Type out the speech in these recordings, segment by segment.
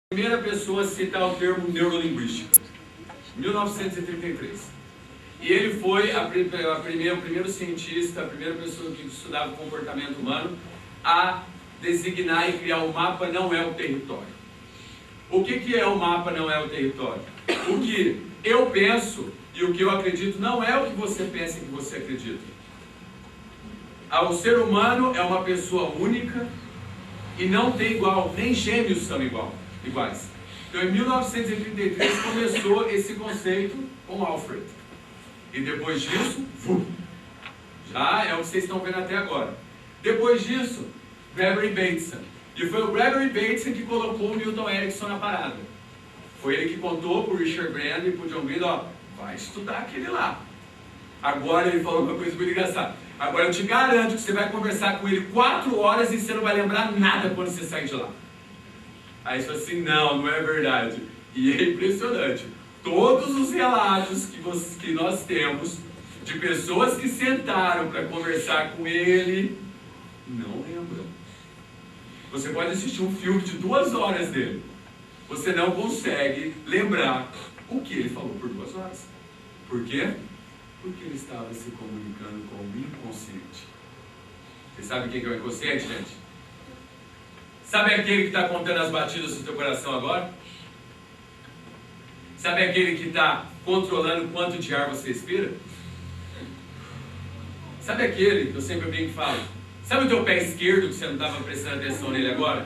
Primeira pessoa a citar o termo neurolinguística, 1933. E ele foi o primeiro cientista, a primeira pessoa que estudava o comportamento humano a designar e criar o mapa não é o território. O que é o mapa não é o território? O que eu penso e o que eu acredito não é o que você pensa e que você acredita. O ser humano é uma pessoa única e não tem igual, nem gêmeos são iguais. Então, em 1933 começou esse conceito com Alfred. E depois disso, já é o que vocês estão vendo até agora. Depois disso, Gregory Bateson. E foi o Gregory Bateson que colocou o Milton Erickson na parada. Foi ele que contou para o Richard Brandt e para o John Gray, vai estudar aquele lá. Agora ele falou uma coisa muito engraçada. Agora eu te garanto que você vai conversar com ele 4 horas e você não vai lembrar nada quando você sair de lá. Aí você fala assim, não é verdade. E é impressionante. Todos os relatos que nós temos de pessoas que sentaram para conversar com ele, não lembram. Você pode assistir um filme de 2 horas dele. Você não consegue lembrar o que ele falou por 2 horas. Por quê? Porque ele estava se comunicando com o inconsciente. Você sabe o que é o inconsciente, gente? Sabe aquele que está contando as batidas do teu coração agora? Sabe aquele que está controlando quanto de ar você respira? Sabe aquele que eu sempre brinco e falo? Sabe o teu pé esquerdo que você não estava prestando atenção nele agora?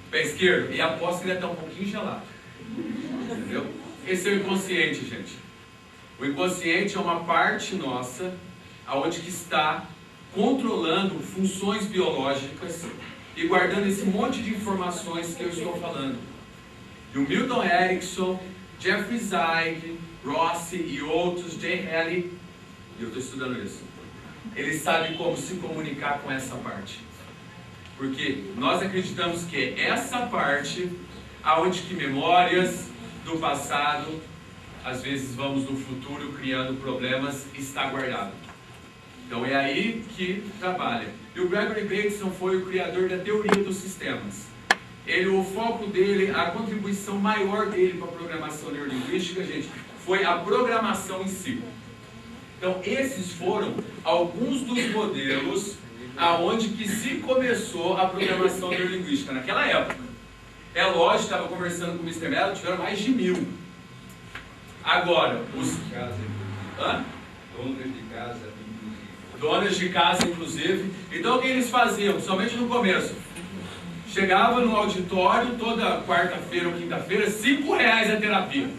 Pé esquerdo. E aposto que ele está um pouquinho gelado. Entendeu? Esse é o inconsciente, gente. O inconsciente é uma parte nossa, aonde que está controlando funções biológicas e guardando esse monte de informações que eu estou falando. E o Milton Erickson, Jeffrey Zeig, Rossi e outros, Jay Haley, e eu estou estudando isso, eles sabem como se comunicar com essa parte. Porque nós acreditamos que essa parte, aonde que memórias do passado, às vezes vamos no futuro criando problemas, está guardado. Então é aí que trabalha. E o Gregory Bateson foi o criador da teoria dos sistemas. O foco dele, a contribuição maior dele para a programação neurolinguística, gente, foi a programação em si. Então esses foram alguns dos modelos aonde que se começou a programação neurolinguística naquela época. É lógico, estava conversando com o Mr. Mello, tiveram mais de 1000. Agora, donas de casa, inclusive. Então, o que eles faziam? Somente no começo. Chegava no auditório, toda quarta-feira ou quinta-feira, R$5 a terapia.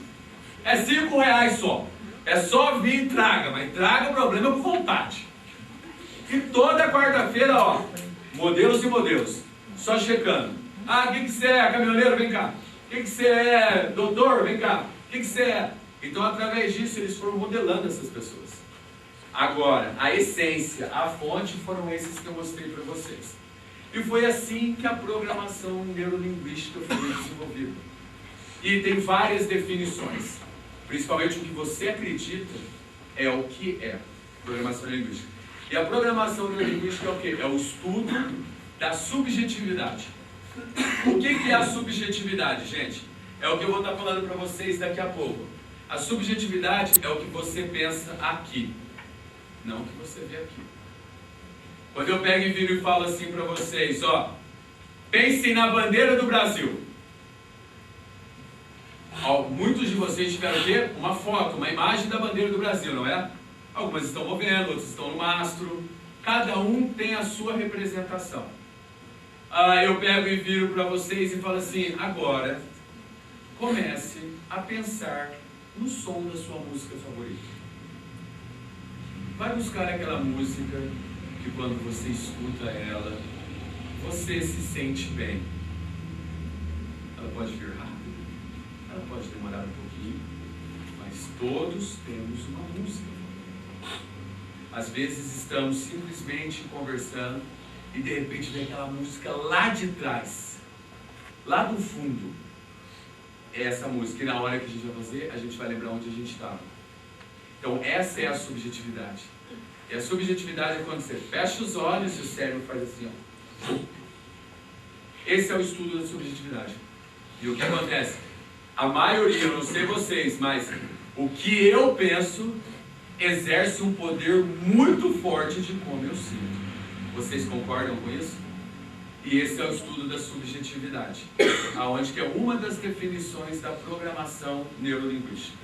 É R$5 só. É só vir e traga, mas traga o problema com vontade. E toda quarta-feira, modelos e modelos. Só checando. O que você é, caminhoneiro? Vem cá. O que você é, doutor? Vem cá. O que você é? Então, através disso, eles foram modelando essas pessoas. Agora, a essência, a fonte, foram esses que eu mostrei para vocês. E foi assim que a programação neurolinguística foi desenvolvida. E tem várias definições. Principalmente o que você acredita é o que é programação neurolinguística. E a programação neurolinguística é o quê? É o estudo da subjetividade. O que é a subjetividade, gente? É o que eu vou estar falando para vocês daqui a pouco. A subjetividade é o que você pensa aqui, não o que você vê aqui. Quando eu pego e viro e falo assim para vocês, pensem na bandeira do Brasil. Muitos de vocês tiveram o quê? Uma foto, uma imagem da bandeira do Brasil, não é? Algumas estão movendo, outras estão no mastro. Cada um tem a sua representação. Eu pego e viro para vocês e falo assim, agora comece a pensar no som da sua música favorita. Vai buscar aquela música que quando você escuta ela, você se sente bem. Ela pode vir rápido, ela pode demorar um pouquinho, mas todos temos uma música favorita. Às vezes estamos simplesmente conversando e de repente vem aquela música lá de trás, lá do fundo. É essa música, e na hora que a gente vai fazer, a gente vai lembrar onde a gente estava. Então essa é a subjetividade. E a subjetividade é quando você fecha os olhos e o cérebro faz assim, Esse é o estudo da subjetividade. E o que acontece? A maioria, eu não sei vocês, mas o que eu penso exerce um poder muito forte de como eu sinto. Vocês concordam com isso? E esse é o estudo da subjetividade, aonde que é uma das definições da programação neurolinguística.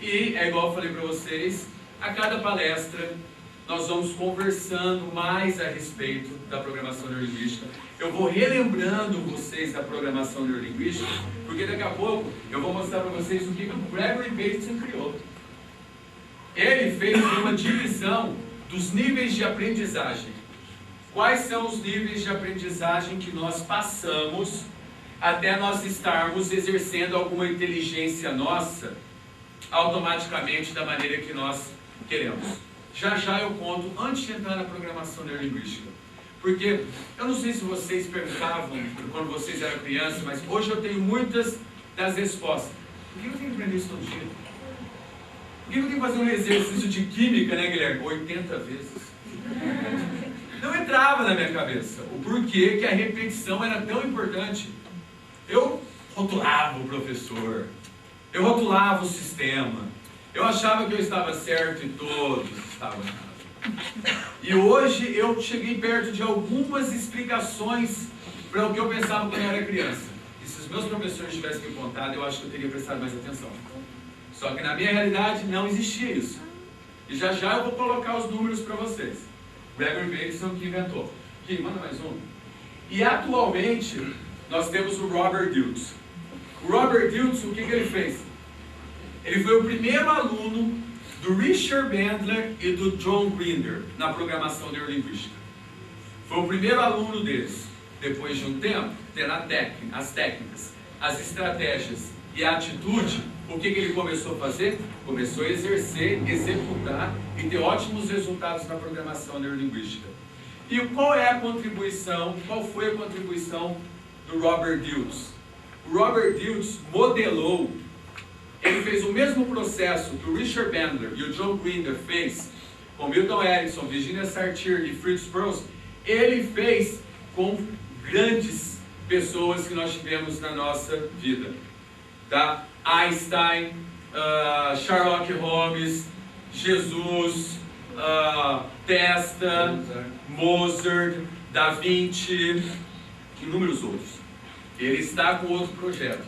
E é igual eu falei para vocês, a cada palestra nós vamos conversando mais a respeito da programação neurolinguística. Eu vou relembrando vocês da programação neurolinguística, porque daqui a pouco eu vou mostrar para vocês o que o Gregory Bateson criou. Ele fez uma divisão dos níveis de aprendizagem. Quais são os níveis de aprendizagem que nós passamos até nós estarmos exercendo alguma inteligência nossa automaticamente da maneira que nós queremos? Já já eu conto, antes de entrar na programação neurolinguística. Porque eu não sei se vocês perguntavam quando vocês eram crianças, mas hoje eu tenho muitas das respostas. Por que eu tenho que aprender isso todo dia? Por que eu tenho que fazer um exercício de química, né, Guilherme? 80 vezes. Não entrava na minha cabeça o porquê que a repetição era tão importante. Eu rotulava o professor, eu rotulava o sistema, eu achava que eu estava certo e todos estavam errados. E hoje eu cheguei perto de algumas explicações para o que eu pensava quando eu era criança. E se os meus professores tivessem me contado, eu acho que eu teria prestado mais atenção. Só que na minha realidade não existia isso. E já já eu vou colocar os números para vocês. Gregory Bateson que inventou. Aqui, manda mais um. E atualmente nós temos o Robert Dilts. O Robert Dilts, o que ele fez? Ele foi o primeiro aluno do Richard Bandler e do John Grinder na programação neurolinguística. Foi o primeiro aluno deles. Depois de um tempo, tendo as técnicas, as estratégias e a atitude, o que ele começou a fazer? Começou a exercer, executar e ter ótimos resultados na programação neurolinguística. E qual foi a contribuição do Robert Dilts? O Robert Dilts modelou, ele fez o mesmo processo que o Richard Bandler e o John Grinder fez com Milton Erickson, Virginia Satir e Fritz Perls. Ele fez com grandes pessoas que nós tivemos na nossa vida. Tá? Einstein, Sherlock Holmes, Jesus, Testa, Mozart, Da Vinci, inúmeros outros. Ele está com outro projeto.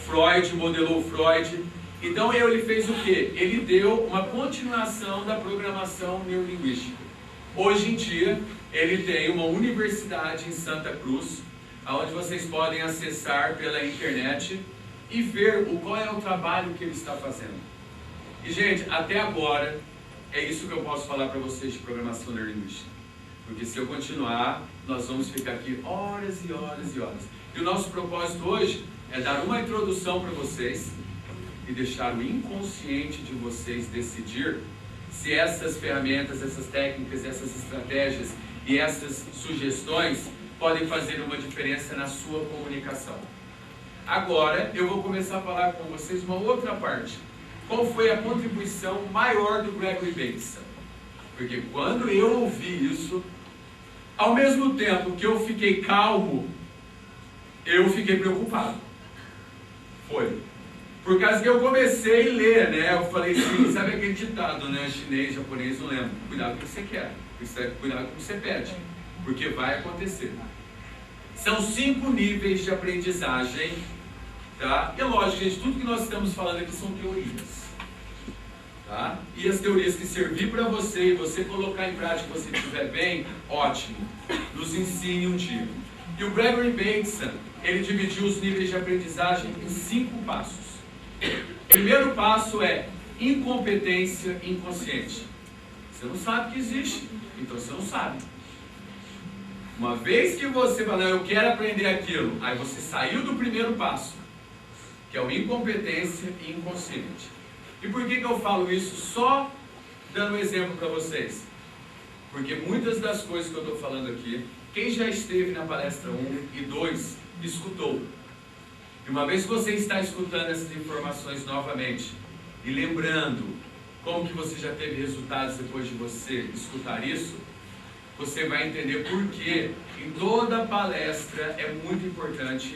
Freud modelou Freud. Então ele fez o quê? Ele deu uma continuação da programação neurolinguística. Hoje em dia, ele tem uma universidade em Santa Cruz, onde vocês podem acessar pela internet e ver qual é o trabalho que ele está fazendo. E, gente, até agora, é isso que eu posso falar para vocês de programação neurolinguística. Porque se eu continuar, nós vamos ficar aqui horas e horas e horas. E o nosso propósito hoje é dar uma introdução para vocês e deixar o inconsciente de vocês decidir se essas ferramentas, essas técnicas, essas estratégias e essas sugestões podem fazer uma diferença na sua comunicação. Agora, eu vou começar a falar com vocês uma outra parte. Qual foi a contribuição maior do Gregory Bateson? Porque quando eu ouvi isso, ao mesmo tempo que eu fiquei calmo, eu fiquei preocupado. Foi. Por causa que eu comecei a ler, né? Eu falei assim, sabe aquele ditado, né? Chinês, japonês, não lembro. Cuidado com o que você quer. Cuidado com o que você pede. Porque vai acontecer. São 5 níveis de aprendizagem, tá? E é lógico, gente, tudo que nós estamos falando aqui são teorias, tá? E as teorias que servir para você e você colocar em prática, se você estiver bem, ótimo. Nos ensine um dia. E o Gregory Bateson, ele dividiu os níveis de aprendizagem em 5 passos. O primeiro passo é incompetência inconsciente. Você não sabe que existe, então você não sabe. Uma vez que você fala, eu quero aprender aquilo, aí você saiu do primeiro passo, que é o incompetência inconsciente. E por que eu falo isso? Só dando um exemplo para vocês. Porque muitas das coisas que eu estou falando aqui, quem já esteve na palestra 1 e 2, escutou. E uma vez que você está escutando essas informações novamente, e lembrando como que você já teve resultados depois de você escutar isso, você vai entender por que em toda palestra é muito importante